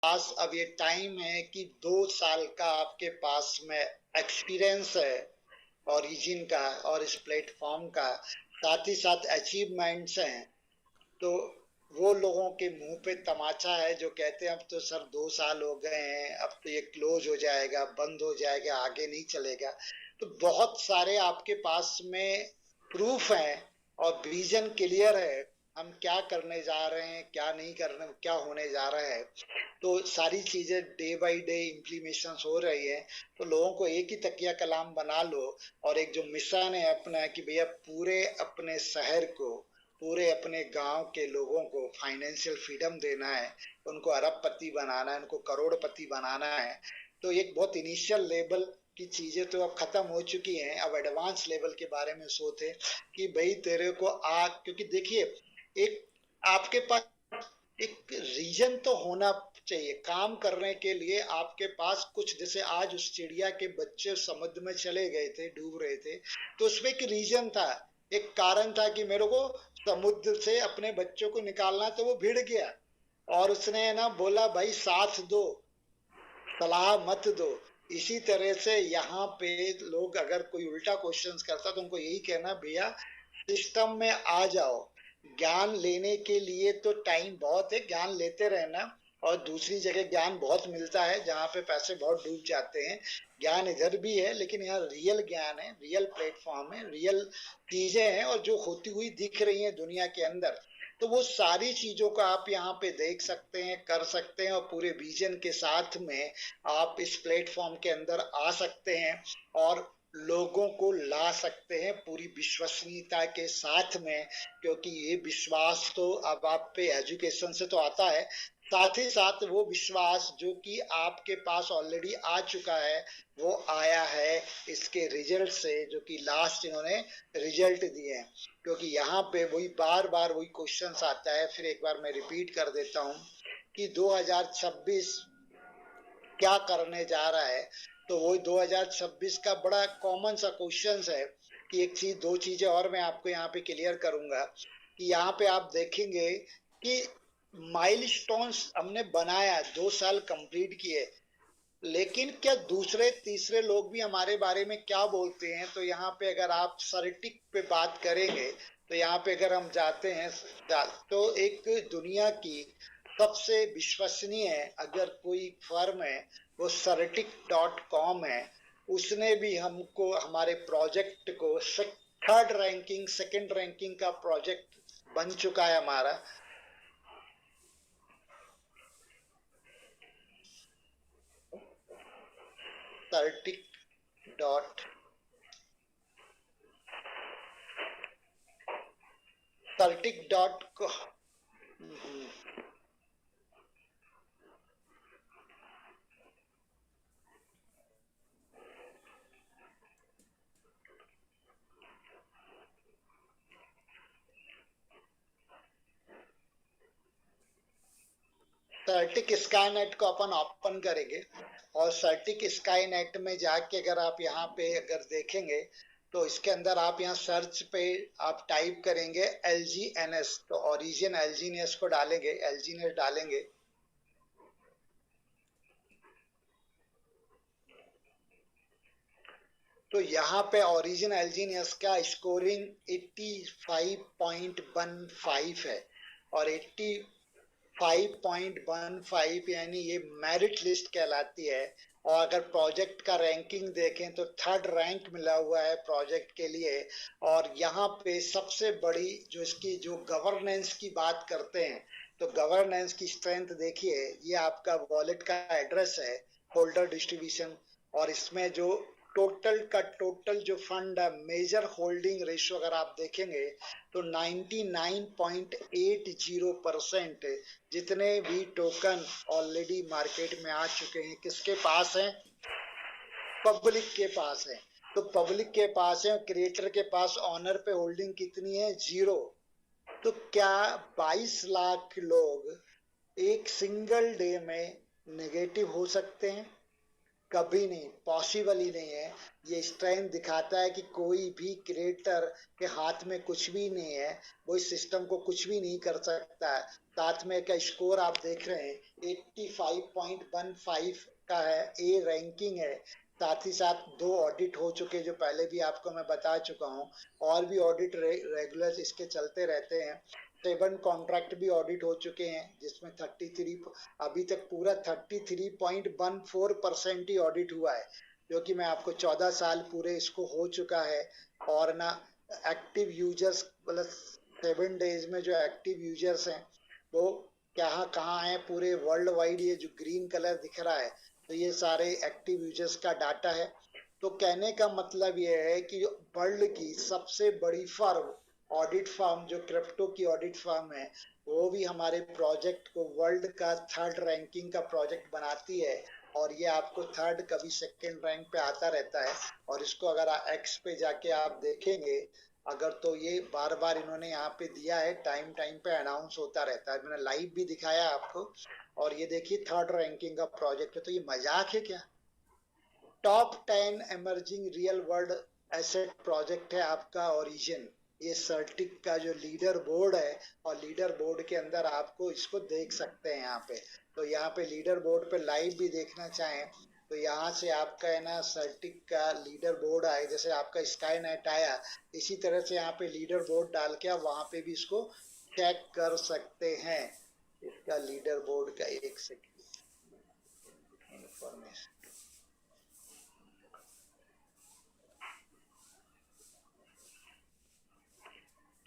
पास अब ये टाइम है कि 2 साल का आपके पास में एक्सपीरियंस है ओरिजिन का और इस प्लेटफॉर्म का, साथ ही साथ अचीवमेंट्स हैं। तो वो लोगों के मुंह पे तमाचा है जो कहते हैं अब तो सर 2 साल हो गए हैं, अब तो ये क्लोज हो जाएगा, बंद हो जाएगा, आगे नहीं चलेगा। तो बहुत सारे आपके पास में प्रूफ है और विजन क्लियर है, हम क्या करने जा रहे हैं, क्या नहीं करने, क्या होने जा रहा है। तो सारी चीजें डे बाय डे इम्प्लीमेशन हो रही है। तो लोगों को एक ही तकिया कलाम बना लो और एक जो मिशन है अपना कि भैया पूरे अपने शहर को, पूरे अपने गांव के लोगों को फाइनेंशियल फ्रीडम देना है, उनको अरबपति बनाना है, उनको करोड़पति बनाना है। तो एक बहुत इनिशियल लेवल की चीजें तो अब खत्म हो चुकी हैं, अब एडवांस लेवल के बारे में सोचे कि भाई तेरे को क्योंकि देखिए, एक आपके पास एक रीजन तो होना चाहिए काम करने के लिए। आपके पास कुछ, जैसे आज उस चिड़िया के बच्चे समुद्र में चले गए थे, डूब रहे थे, तो उसमें एक रीजन था, एक कारण था कि मेरे को समुद्र से अपने बच्चों को निकालना, तो वो भिड़ गया और उसने ना बोला भाई साथ दो, सलाह मत दो। इसी तरह से यहाँ पे लोग अगर कोई उल्टा क्वेश्चंस करता तो उनको यही कहना, भैया सिस्टम में आ जाओ, ज्ञान लेने के लिए तो टाइम बहुत है, ज्ञान लेते रहना। और दूसरी जगह ज्ञान बहुत मिलता है जहाँ पे पैसे बहुत डूब जाते हैं, ज्ञान इधर भी है, लेकिन यहाँ रियल ज्ञान है, रियल प्लेटफॉर्म है, रियल चीजें हैं और जो होती हुई दिख रही हैं दुनिया के अंदर। तो वो सारी चीजों को आप यहाँ पे देख सकते हैं, कर सकते हैं और पूरे विजन के साथ में आप इस प्लेटफॉर्म के अंदर आ सकते हैं और लोगों को ला सकते हैं पूरी विश्वसनीयता के साथ में। क्योंकि ये विश्वास तो अब आप पे एजुकेशन से तो आता है, साथ ही साथ वो विश्वास जो कि आपके पास ऑलरेडी आ चुका है, वो आया है इसके रिजल्ट से, जो कि लास्ट इन्होंने रिजल्ट दिए हैं। क्योंकि यहाँ पे वही बार बार वही क्वेश्चंस आता है, फिर एक बार मैं रिपीट कर देता हूँ कि 2026 क्या करने जा रहा है। तो वही 2026 का बड़ा कॉमन सा क्वेश्चन है कि एक चीज, दो चीजें और मैं आपको यहाँ पे क्लियर करूंगा कि यहाँ पे आप देखेंगे कि माइलस्टोन्स हमने बनाया, 2 साल कंप्लीट किए, लेकिन क्या दूसरे तीसरे लोग भी हमारे बारे में क्या बोलते हैं। तो यहाँ पे अगर आप सर्टिक पे बात करेंगे, तो यहाँ पे अगर हम जाते हैं तो एक दुनिया की सबसे विश्वसनीय अगर कोई फर्म है वो सर्टिक.com है। उसने भी हमको, हमारे प्रोजेक्ट को, थर्ड रैंकिंग, सेकंड रैंकिंग का प्रोजेक्ट बन चुका है हमारा। सर्टिक डॉट सर्टिक डॉट सर्टिक स्काईनेट को अपन ओपन करेंगे और सर्टिक स्काईनेट में जाके अगर आप यहाँ पे अगर देखेंगे, तो इसके अंदर आप यहाँ सर्च पे आप टाइप करेंगे LGNS, तो ओरिजिन LGNS को डालेंगे, LGNS डालेंगे, तो यहाँ पे ओरिजिन LGNS का स्कोरिंग 85.15 है और 5.15 यानी ये मेरिट लिस्ट कहलाती है। और अगर प्रोजेक्ट का रैंकिंग देखें तो थर्ड रैंक मिला हुआ है प्रोजेक्ट के लिए। और यहाँ पे सबसे बड़ी जो इसकी जो गवर्नेंस की बात करते हैं, तो गवर्नेंस की स्ट्रेंथ देखिए, ये आपका वॉलेट का एड्रेस है, होल्डर डिस्ट्रीब्यूशन, और इसमें जो टोटल का टोटल जो फंड है, मेजर होल्डिंग रेशियो अगर आप देखेंगे तो 99.80% जितने भी टोकन ऑलरेडी मार्केट में आ चुके हैं किसके पास हैं, पब्लिक के पास है। तो पब्लिक के पास है, क्रिएटर के पास ऑनर पे होल्डिंग कितनी है, 0। तो क्या 22 लाख लोग एक सिंगल डे में नेगेटिव हो सकते हैं? कभी नहीं, पॉसिबल ही नहीं है। ये स्ट्रेंथ दिखाता है कि कोई भी क्रिएटर के हाथ में कुछ भी नहीं है, वो इस सिस्टम को कुछ भी नहीं कर सकता है। साथ में का स्कोर आप देख रहे हैं 85.15 का है, ए रैंकिंग है। साथ ही साथ 2 ऑडिट हो चुके जो पहले भी आपको मैं बता चुका हूँ, और भी ऑडिट रेगुलर इसके चलते रहते हैं। 7 कॉन्ट्रैक्ट भी ऑडिट हो चुके हैं जिसमें 33, अभी तक पूरा 33.14% ही ऑडिट हुआ है, जो कि मैं आपको 14 साल पूरे इसको हो चुका है। और ना एक्टिव यूजर्स मतलब 7 डेज में जो एक्टिव यूजर्स हैं वो कहाँ कहाँ हैं पूरे वर्ल्ड वाइड, ये जो ग्रीन कलर दिख रहा है तो ये सारे एक्टिव यूजर्स का डाटा है। तो कहने का मतलब ये है कि वर्ल्ड की सबसे बड़ी फर्म, ऑडिट फर्म जो क्रिप्टो की ऑडिट फर्म है, वो भी हमारे प्रोजेक्ट को वर्ल्ड का 3rd रैंकिंग का प्रोजेक्ट बनाती है। और ये आपको 3rd कभी 2nd रैंक पे आता रहता है। और इसको अगर एक्स पे जाके आप देखेंगे अगर, तो ये बार बार इन्होंने यहाँ पे दिया है, टाइम टाइम पे अनाउंस होता रहता है, मैंने लाइव भी दिखाया आपको। और ये देखिए 3rd रैंकिंग का प्रोजेक्ट है, तो ये मजाक है क्या? Top 10 emerging real world asset project है आपका ओरिजिन। ये सर्टिक का जो लीडर बोर्ड है, और लीडर बोर्ड के अंदर आपको इसको देख सकते हैं यहाँ पे। तो यहाँ पे लीडर बोर्ड पे लाइव भी देखना चाहें तो यहाँ से आपका है ना सर्टिक का लीडर बोर्ड आए, जैसे आपका स्काई नेट आया इसी तरह से यहाँ पे लीडर बोर्ड डाल के आप वहां पे भी इसको चेक कर सकते हैं। इसका लीडर बोर्ड का एक सेकंड इंफॉर्मेशन,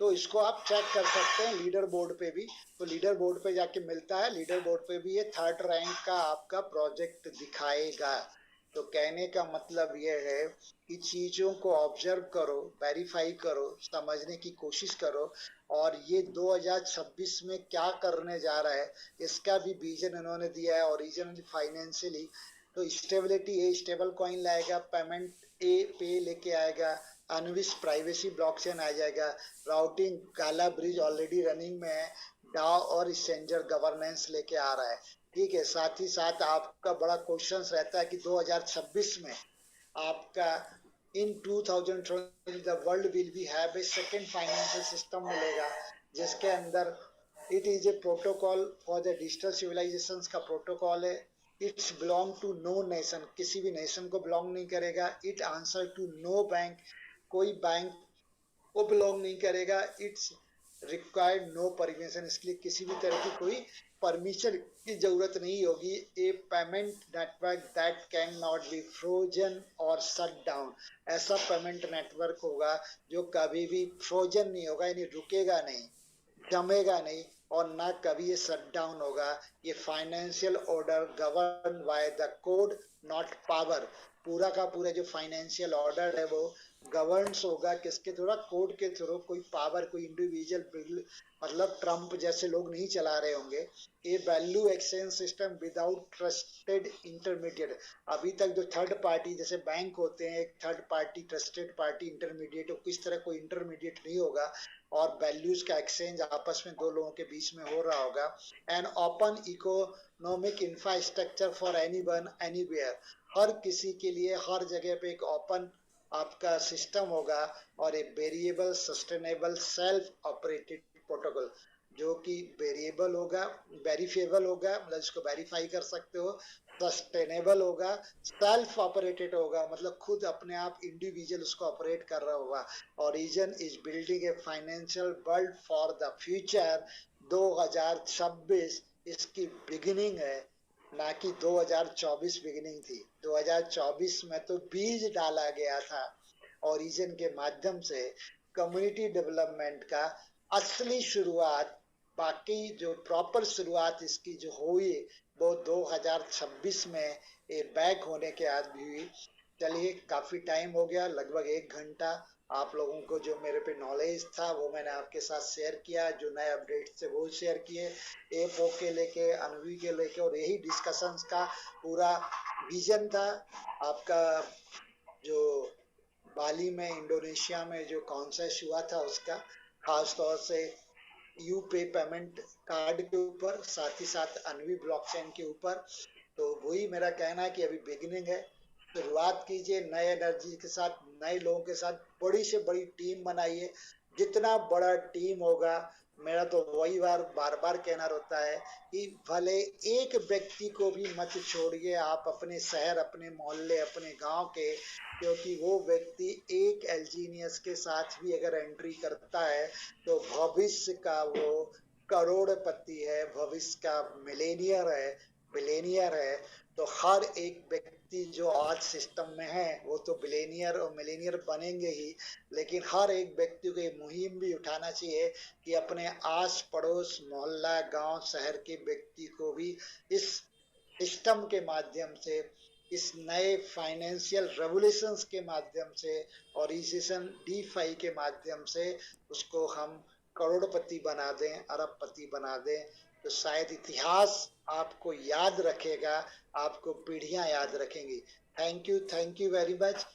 तो इसको आप चेक कर सकते हैं लीडर बोर्ड पे भी। तो लीडर बोर्ड पे जाके मिलता है, लीडर बोर्ड पे भी ये 3rd रैंक का आपका प्रोजेक्ट दिखाएगा। तो कहने का मतलब ये है कि चीजों को ऑब्जर्व करो, वेरीफाई करो, समझने की कोशिश करो, और ये 2026 में क्या करने जा रहा है इसका भी विजन इन्होंने दिया है। ओरिजिनली फाइनेंशियली तो स्टेबिलिटी ए स्टेबल कॉइन लाएगा, पेमेंट ए पे लेके आएगा, अनविश प्राइवेसी ब्लॉकचेन आ जाएगा, राउटिंग काला ब्रिज ऑलरेडी रनिंग में है, डाओ और स्ट्रेंजर गवर्नेंस लेके आ रहा है। ठीक है, साथ ही साथ आपका बड़ा क्वेश्चन रहता है कि 2026 में आपका in 2020 the world will be have a second financial system मिलेगा, जिसके अंदर it is a protocol for the digital civilisation का प्रोटोकॉल है। It's belong to no nation, किसी भी नेशन को बिलोंग नहीं करेगा। It answer to no bank, कोई बैंक को बिलोंग नहीं करेगा। इट्स रिक्वायर्ड नो परमिशन, इसके लिए किसी भी तरह की कोई परमिशन की जरूरत नहीं होगी। A payment network that can not be frozen और शट डाउन, ऐसा पेमेंट नेटवर्क होगा जो कभी भी फ्रोजन नहीं होगा, यानी रुकेगा नहीं, जमेगा नहीं, और ना कभी ये शट डाउन होगा। ये financial order govern by the code not power, पूरा का पूरा जो फाइनेंशियल ऑर्डर है वो गवर्न्स होगा किसके थ्रू? कोड के थ्रू। कोई पावर, कोई इंडिविजुअल मतलब ट्रम्प जैसे लोग नहीं चला रहे होंगे। A value exchange system without trusted intermediate, अभी तक जो थर्ड पार्टी जैसे बैंक होते हैं, एक third party trusted party intermediate, किस तरह कोई इंटरमीडिएट नहीं होगा, और वैल्यूज का एक्सचेंज आपस में दो लोगों के बीच में हो रहा होगा। And open economic infrastructure for anyone anywhere, हर किसी के लिए हर जगह पे एक ओपन आपका सिस्टम होगा। और एक variable sustainable self operated protocol, जो कि वेरिएबल होगा, वेरीफेबल होगा, मतलब इसको वेरीफाई कर सकते हो, सस्टेनेबल होगा, सेल्फ ऑपरेटेड होगा, मतलब खुद अपने आप इंडिविजुअल उसको ऑपरेट कर रहा होगा। Origin is building a financial world for the future. 2026 इसकी बिगिनिंग है, ना कि 2024 बिगिनिंग थी। 2024 में तो बीज डाला गया था ओरिजिन के माध्यम से। कम्युनिटी डेवलपमेंट का असली शुरुआत, बाकी जो प्रॉपर शुरुआत इसकी जो हुई वो 2026 में ये बैक होने के बाद भी हुई। चलिए, काफी टाइम हो गया, लगभग 1 घंटा। आप लोगों को जो मेरे पे नॉलेज था वो मैंने आपके साथ शेयर किया, जो नए अपडेट थे वो शेयर किए, एपो के लेके, अनवी के लेके, और यही डिस्कशंस का पूरा विजन था। आपका जो बाली में, इंडोनेशिया में जो कॉन्फ्रेंस हुआ था उसका, खास तौर से यूपे पेमेंट कार्ड के ऊपर, साथ ही साथ अनवी ब्लॉकचेन के ऊपर। तो वही मेरा कहना है कि अभी बिगिनिंग है, शुरुआत कीजिए नए एनर्जी के साथ, नए लोगों के साथ, बड़ी से बड़ी टीम बनाइए। जितना बड़ा टीम होगा, मेरा तो वही बार बार कहना रहता है कि भले एक व्यक्ति को भी मत छोड़िए आप अपने शहर, अपने मोहल्ले, अपने गांव के, क्योंकि वो व्यक्ति एक एलजीनियस के साथ भी अगर एंट्री करता है तो भविष्य का वो करोड़पति है, भविष्य का मिलेनियर है, बिलेनियर है। तो हर एक व्यक्ति जो आज सिस्टम में है वो तो बिलेनियर और मिलेनियर बनेंगे ही, लेकिन हर एक व्यक्ति को ये मुहिम भी उठाना चाहिए कि अपने आस पड़ोस, मोहल्ला, गांव, शहर के व्यक्ति को भी इस सिस्टम के माध्यम से, इस नए फाइनेंशियल रेवोल्यूशंस के माध्यम से और इसीसन DeFi के माध्यम से उसको हम करोड़पति बना दें, अरबपति बना दें। तो शायद इतिहास आपको याद रखेगा, आपको पीढ़ियां याद रखेंगी। Thank you very much.